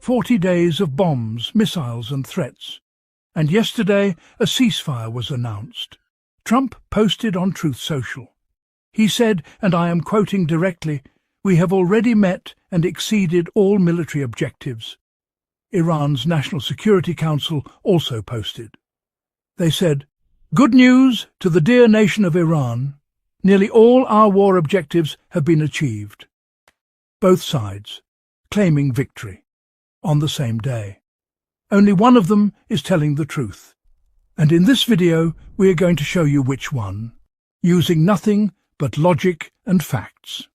40 days of bombs, missiles and threats. And yesterday a ceasefire was announced. Trump posted on Truth Social. He said, and I am quoting directly, "We have already met and exceeded all military objectives." Iran's National Security Council also posted. They said, "Good news to the dear nation of Iran. Nearly all our war objectives have been achieved." Both sides claiming victory on the same day. Only one of them is telling the truth. And in this video we are going to show you which one, using nothing but logic and facts.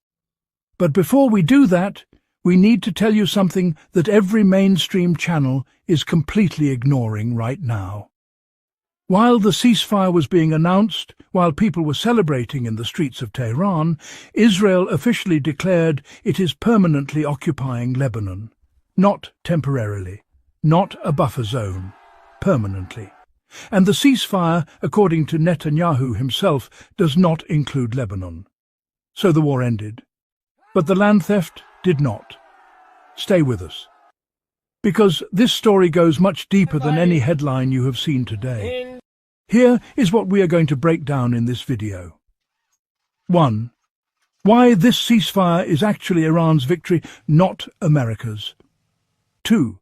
But before we do that, we need to tell you something that every mainstream channel is completely ignoring right now. While the ceasefire was being announced, while people were celebrating in the streets of Tehran, Israel officially declared it is permanently occupying Lebanon. Not temporarily, not a buffer zone, permanently. And the ceasefire, according to Netanyahu himself, does not include Lebanon. So the war ended. But the land theft did not. Stay with us. Because this story goes much deeper than any headline you have seen today. Here is what we are going to break down in this video. 1. Why this ceasefire is actually Iran's victory, not America's. 2.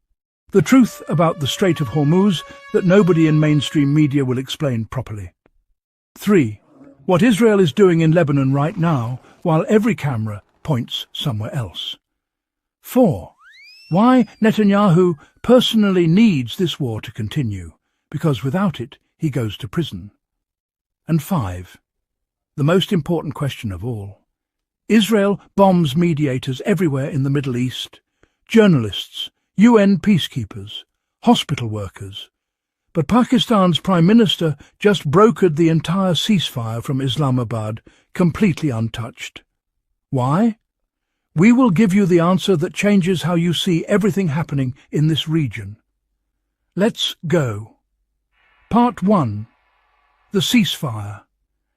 The truth about the Strait of Hormuz that nobody in mainstream media will explain properly. 3. What Israel is doing in Lebanon right now, while every camera points somewhere else. 4. Why Netanyahu personally needs this war to continue, because without it he goes to prison. And 5. The most important question of all. Israel bombs mediators everywhere in the Middle East, journalists, UN peacekeepers, hospital workers. But Pakistan's Prime Minister just brokered the entire ceasefire from Islamabad, completely untouched. Why? We will give you the answer that changes how you see everything happening in this region. Let's go. Part 1. The ceasefire,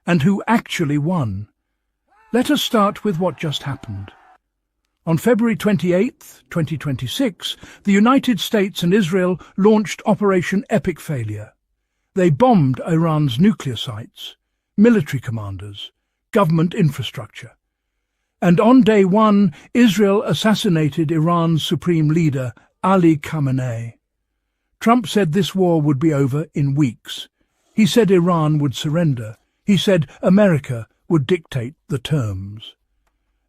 and who actually won. Let us start with what just happened. On February 28, 2026, the United States and Israel launched Operation Epic Failure. They bombed Iran's nuclear sites, military commanders, government infrastructure. And on day 1, Israel assassinated Iran's supreme leader, Ali Khamenei. Trump said this war would be over in weeks. He said Iran would surrender. He said America would dictate the terms.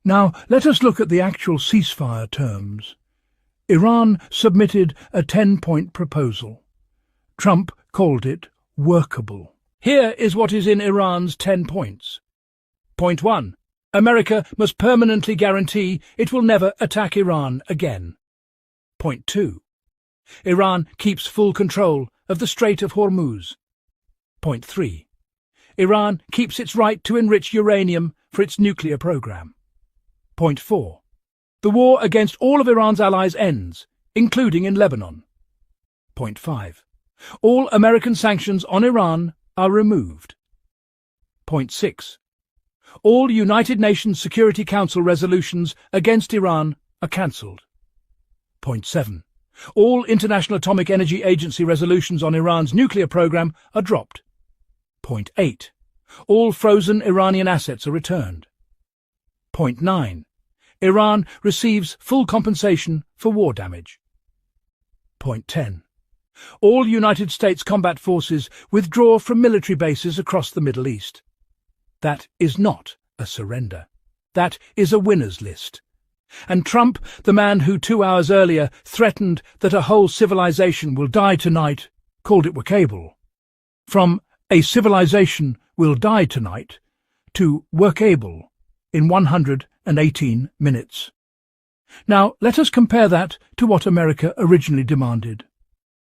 Now, let us look at the actual ceasefire terms. Iran submitted a 10-point proposal. Trump called it workable. Here is what is in Iran's 10 points. Point 1. America must permanently guarantee it will never attack Iran again. Point 2. Iran keeps full control of the Strait of Hormuz. Point 3. Iran keeps its right to enrich uranium for its nuclear program. Point 4. The war against all of Iran's allies ends, including in Lebanon. Point 5. All American sanctions on Iran are removed. Point 6. All United Nations Security Council resolutions against Iran are cancelled. Point 7. All International Atomic Energy Agency resolutions on Iran's nuclear program are dropped. Point 8. All frozen Iranian assets are returned. Point 9. Iran receives full compensation for war damage. Point 10. All United States combat forces withdraw from military bases across the Middle East. That is not a surrender. That is a winner's list. And Trump, the man who 2 hours earlier threatened that a whole civilization will die tonight, called it workable. From a civilization will die tonight to workable in 118 minutes. Now, let us compare that to what America originally demanded.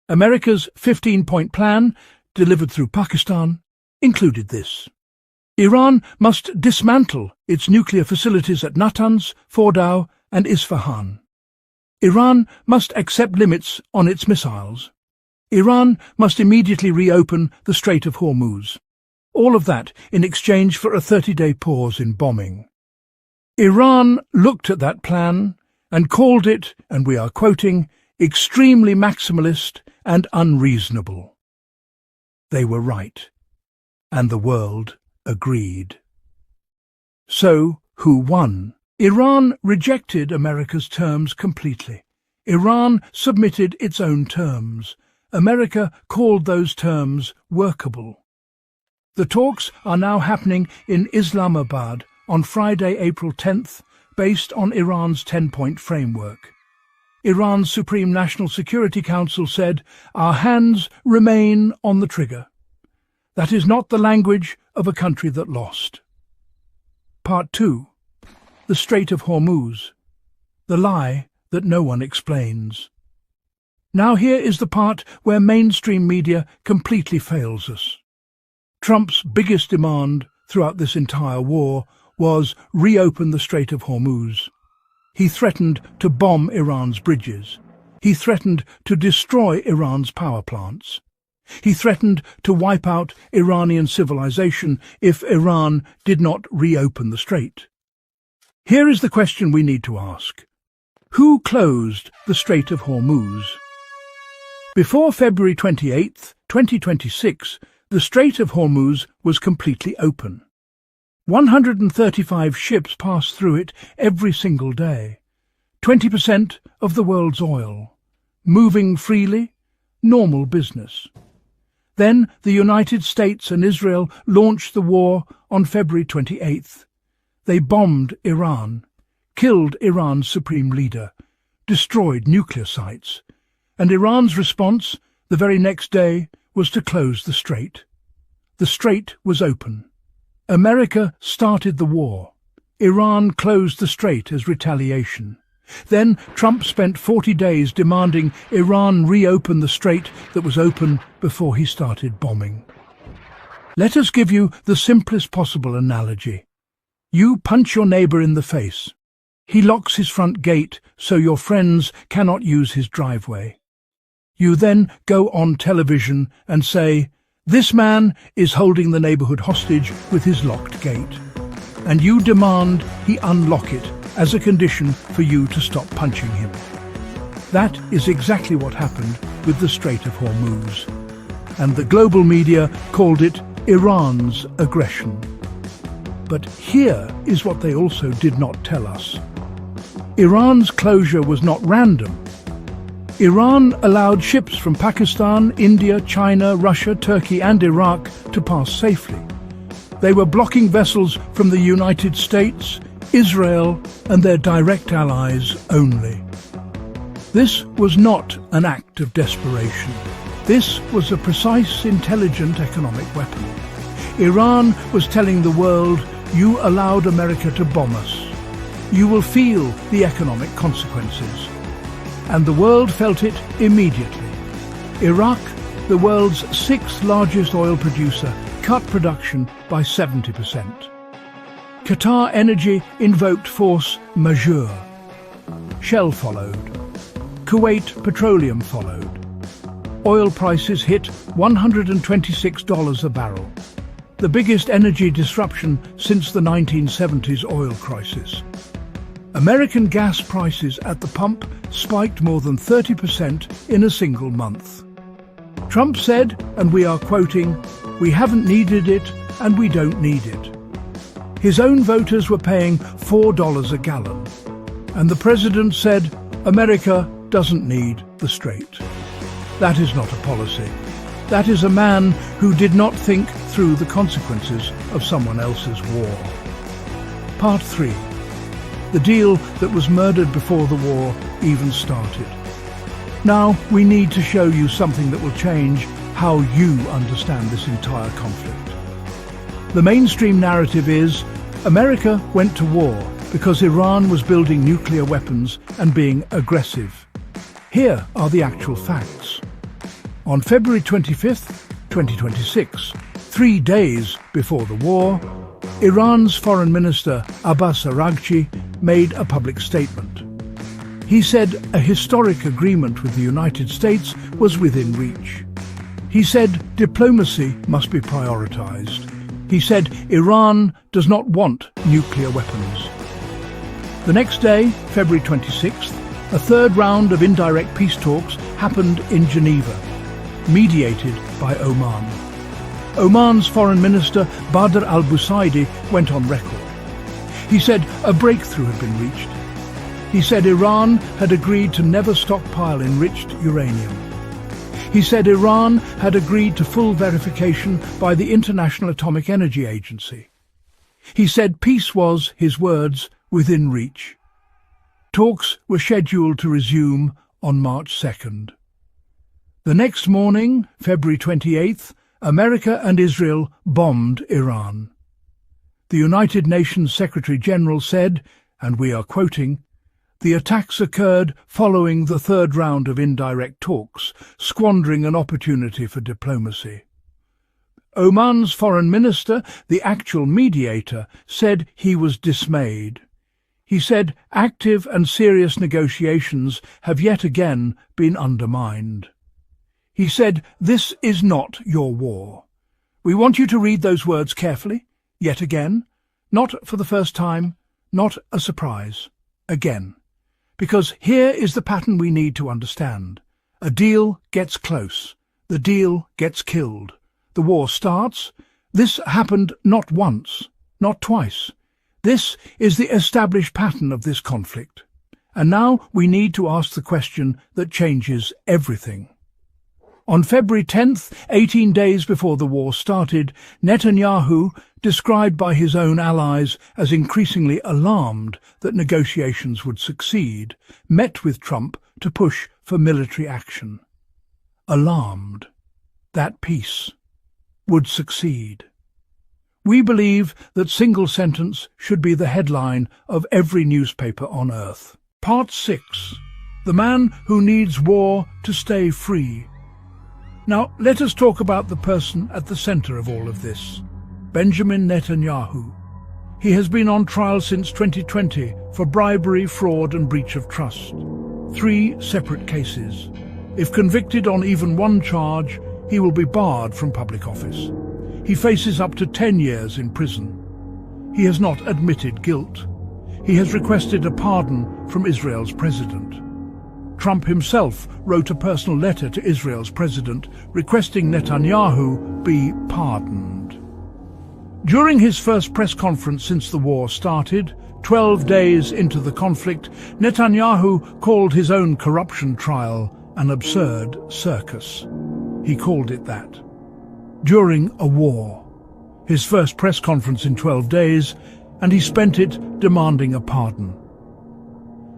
America's 15-point plan, delivered through Pakistan, included this. Iran must dismantle its nuclear facilities at Natanz, Fordow and Isfahan. Iran must accept limits on its missiles. Iran must immediately reopen the Strait of Hormuz. All of that in exchange for a 30-day pause in bombing. Iran looked at that plan and called it, and we are quoting, extremely maximalist and unreasonable. They were right, and the world agreed. So, who won? Iran rejected America's terms completely. Iran submitted its own terms. America called those terms workable. The talks are now happening in Islamabad on Friday, April 10th, based on Iran's 10-point framework. Iran's Supreme National Security Council said, "Our hands remain on the trigger." That is not the language of a country that lost. Part 2. The Strait of Hormuz. The lie that no one explains. Now here is the part where mainstream media completely fails us. Trump's biggest demand throughout this entire war was reopen the Strait of Hormuz. He threatened to bomb Iran's bridges. He threatened to destroy Iran's power plants. He threatened to wipe out Iranian civilization if Iran did not reopen the strait. Here is the question we need to ask. Who closed the Strait of Hormuz? Before February 28, 2026, the Strait of Hormuz was completely open. 135 ships passed through it every single day. 20% of the world's oil. Moving freely, normal business. Then the United States and Israel launched the war on February 28th. They bombed Iran, killed Iran's supreme leader, destroyed nuclear sites, and Iran's response the very next day was to close the strait. The strait was open. America started the war. Iran closed the strait as retaliation. Then Trump spent 40 days demanding Iran reopen the strait that was open before he started bombing. Let us give you the simplest possible analogy. You punch your neighbor in the face. He locks his front gate so your friends cannot use his driveway. You then go on television and say, "This man is holding the neighborhood hostage with his locked gate." And you demand he unlock it as a condition for you to stop punching him. That is exactly what happened with the Strait of Hormuz. And the global media called it Iran's aggression. But here is what they also did not tell us. Iran's closure was not random. Iran allowed ships from Pakistan, India, China, Russia, Turkey and Iraq to pass safely. They were blocking vessels from the United States, Israel and their direct allies only. This was not an act of desperation. This was a precise, intelligent economic weapon. Iran was telling the world, "You allowed America to bomb us. You will feel the economic consequences." And the world felt it immediately. Iraq, the world's sixth largest oil producer, cut production by 70%. Qatar Energy invoked force majeure. Shell followed. Kuwait Petroleum followed. Oil prices hit $126 a barrel, the biggest energy disruption since the 1970s oil crisis. American gas prices at the pump spiked more than 30% in a single month. Trump said, and we are quoting, "We haven't needed it and we don't need it." His own voters were paying $4 a gallon. And the president said, "America doesn't need the strait." That is not a policy. That is a man who did not think through the consequences of someone else's war. Part 3. The deal that was murdered before the war even started. Now we need to show you something that will change how you understand this entire conflict. The mainstream narrative is, America went to war because Iran was building nuclear weapons and being aggressive. Here are the actual facts. On February 25th, 2026, 3 days before the war, Iran's Foreign Minister Abbas Araghchi made a public statement. He said a historic agreement with the United States was within reach. He said diplomacy must be prioritized. He said Iran does not want nuclear weapons. The next day, February 26th, A third round of indirect peace talks happened in Geneva, mediated by Oman. Oman's Foreign Minister Badr al-Busaidi went on record. He said a breakthrough had been reached. He said Iran had agreed to never stockpile enriched uranium. He said Iran had agreed to full verification by the International Atomic Energy Agency. He said peace was, his words, within reach. Talks were scheduled to resume on March 2nd. The next morning, February 28th, America and Israel bombed Iran. The United Nations Secretary-General said, and we are quoting, "The attacks occurred following the third round of indirect talks, squandering an opportunity for diplomacy." Oman's foreign minister, the actual mediator, said he was dismayed. He said active and serious negotiations have yet again been undermined. He said, "This is not your war." We want you to read those words carefully, yet again, not for the first time, not a surprise, again. Because here is the pattern we need to understand. A deal gets close. The deal gets killed. The war starts. This happened not once, not twice. This is the established pattern of this conflict. And now we need to ask the question that changes everything. On February 10th, 18 days before the war started, Netanyahu, described by his own allies as increasingly alarmed that negotiations would succeed, met with Trump to push for military action. Alarmed that peace would succeed. We believe that single sentence should be the headline of every newspaper on earth. Part 6. The man who needs war to stay free. Now, let us talk about the person at the center of all of this, Benjamin Netanyahu. He has been on trial since 2020 for bribery, fraud and breach of trust. 3 separate cases. If convicted on even one charge, he will be barred from public office. He faces up to 10 years in prison. He has not admitted guilt. He has requested a pardon from Israel's president. Trump himself wrote a personal letter to Israel's president requesting Netanyahu be pardoned. During his first press conference since the war started, 12 days into the conflict, Netanyahu called his own corruption trial an absurd circus. He called it that. During a war. His first press conference in 12 days, and he spent it demanding a pardon.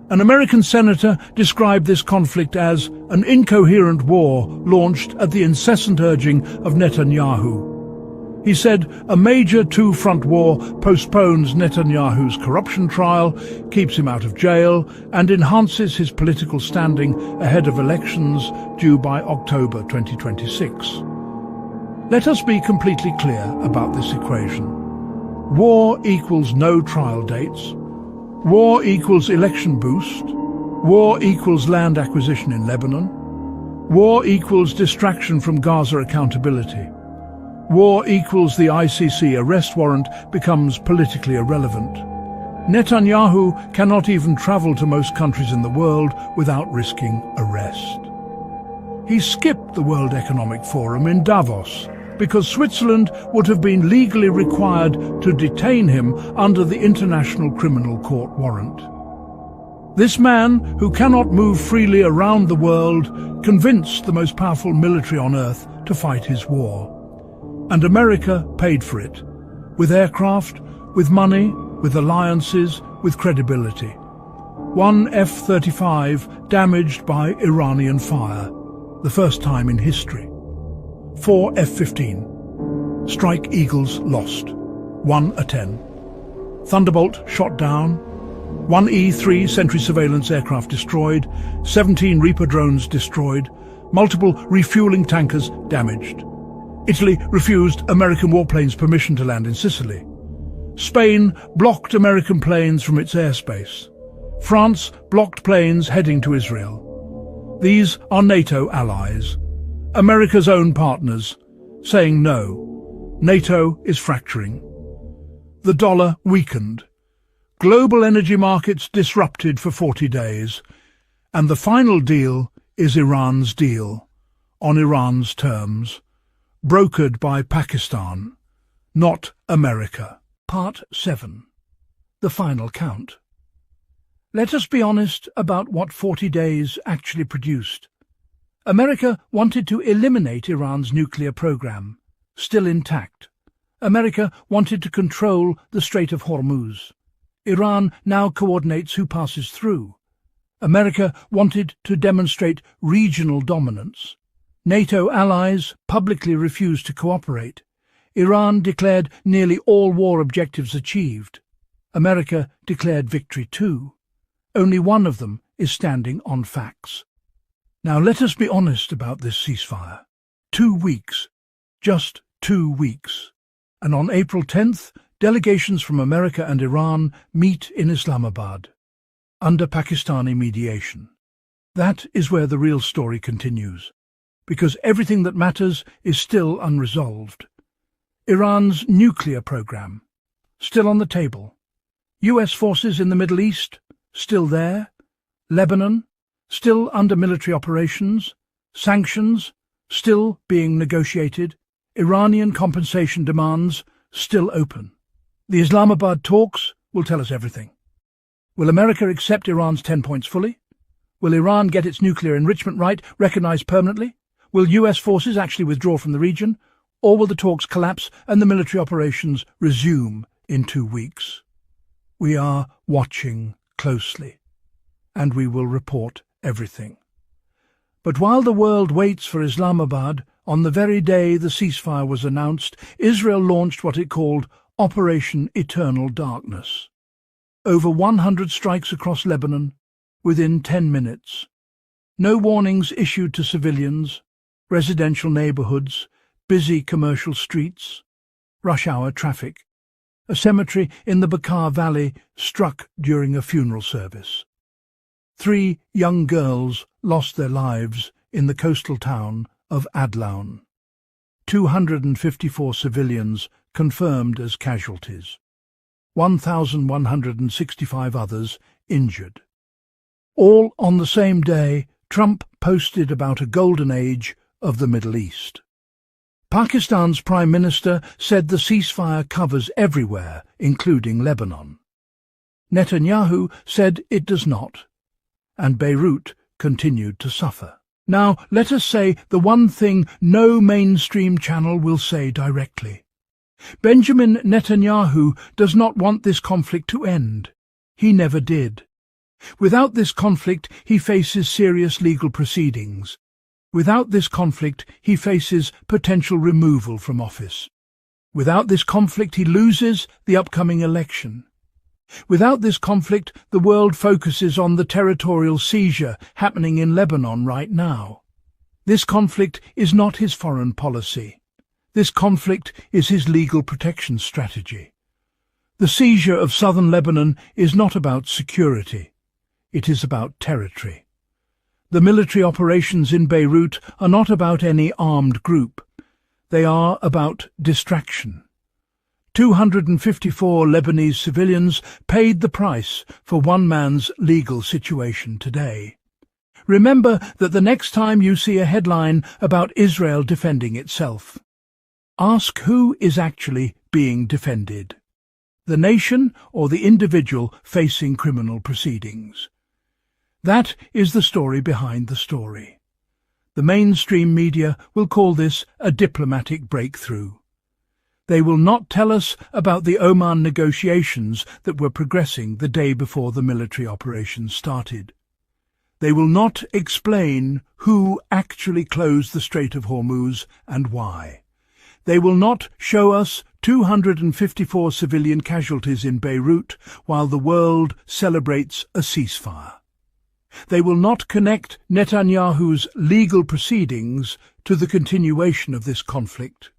An American senator described this conflict as an incoherent war launched at the incessant urging of Netanyahu. He said a major two-front war postpones Netanyahu's corruption trial, keeps him out of jail, and enhances his political standing ahead of elections due by October 2026. Let us be completely clear about this equation. War equals no trial dates. War equals election boost. War equals land acquisition in Lebanon. War equals distraction from Gaza accountability. War equals the ICC arrest warrant becomes politically irrelevant. Netanyahu cannot even travel to most countries in the world without risking arrest. He skipped the World Economic Forum in Davos because Switzerland would have been legally required to detain him under the International Criminal Court warrant. This man, who cannot move freely around the world, convinced the most powerful military on earth to fight his war. And America paid for it, with aircraft, with money, with alliances, with credibility. One F-35 damaged by Iranian fire, the first time in history. 4 F-15. Strike Eagles lost, 1-10. Thunderbolt shot down, 1 E-3 Sentry surveillance aircraft destroyed, 17 Reaper drones destroyed, multiple refueling tankers damaged. Italy refused American warplanes permission to land in Sicily. Spain blocked American planes from its airspace. France blocked planes heading to Israel. These are NATO allies, America's own partners, saying no. NATO is fracturing. The dollar weakened. Global energy markets disrupted for 40 days. And the final deal is Iran's deal, on Iran's terms, brokered by Pakistan, not America. Part 7. The final count. Let us be honest about what 40 days actually produced. America wanted to eliminate Iran's nuclear program, still intact. America wanted to control the Strait of Hormuz. Iran now coordinates who passes through. America wanted to demonstrate regional dominance. NATO allies publicly refused to cooperate. Iran declared nearly all war objectives achieved. America declared victory too. Only one of them is standing on facts. Now let us be honest about this ceasefire. 2 weeks. Just 2 weeks. And on April 10th, delegations from America and Iran meet in Islamabad, under Pakistani mediation. That is where the real story continues, because everything that matters is still unresolved. Iran's nuclear program, still on the table. US forces in the Middle East, still there. Lebanon, still under military operations. Sanctions, still being negotiated. Iranian compensation demands, still open. The Islamabad talks will tell us everything. Will America accept Iran's 10 points fully? Will Iran get its nuclear enrichment right recognized permanently? Will US forces actually withdraw from the region? Or will the talks collapse and the military operations resume in 2 weeks? We are watching closely, and we will report everything. But while the world waits for Islamabad, on the very day the ceasefire was announced, Israel launched what it called Operation Eternal Darkness. Over 100 strikes across Lebanon within 10 minutes. No warnings issued to civilians, residential neighborhoods, busy commercial streets, rush-hour traffic. A cemetery in the Bekaa Valley struck during a funeral service. 3 young girls lost their lives in the coastal town of Adlaun. 254 civilians confirmed as casualties. 1,165 others injured. All on the same day, Trump posted about a golden age of the Middle East. Pakistan's Prime Minister said the ceasefire covers everywhere, including Lebanon. Netanyahu said it does not, and Beirut continued to suffer. Now, let us say the one thing no mainstream channel will say directly. Benjamin Netanyahu does not want this conflict to end. He never did. Without this conflict, he faces serious legal proceedings. Without this conflict, he faces potential removal from office. Without this conflict, he loses the upcoming election. Without this conflict, the world focuses on the territorial seizure happening in Lebanon right now. This conflict is not his foreign policy. This conflict is his legal protection strategy. The seizure of southern Lebanon is not about security. It is about territory. The military operations in Beirut are not about any armed group. They are about distraction. 254 Lebanese civilians paid the price for one man's legal situation today. Remember that the next time you see a headline about Israel defending itself, ask who is actually being defended, the nation or the individual facing criminal proceedings. That is the story behind the story. The mainstream media will call this a diplomatic breakthrough. They will not tell us about the Oman negotiations that were progressing the day before the military operation started. They will not explain who actually closed the Strait of Hormuz and why. They will not show us 254 civilian casualties in Beirut while the world celebrates a ceasefire. They will not connect Netanyahu's legal proceedings to the continuation of this conflict.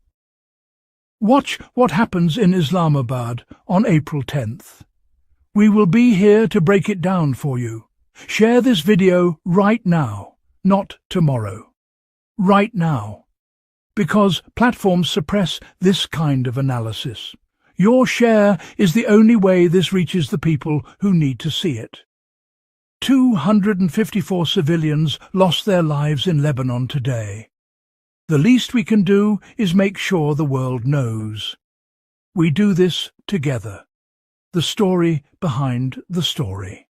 Watch what happens in Islamabad on April 10th. We will be here to break it down for you. Share this video right now, not tomorrow. Right now. Because platforms suppress this kind of analysis. Your share is the only way this reaches the people who need to see it. 254 civilians lost their lives in Lebanon today. The least we can do is make sure the world knows. We do this together. The story behind the story.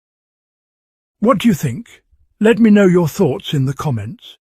What do you think? Let me know your thoughts in the comments.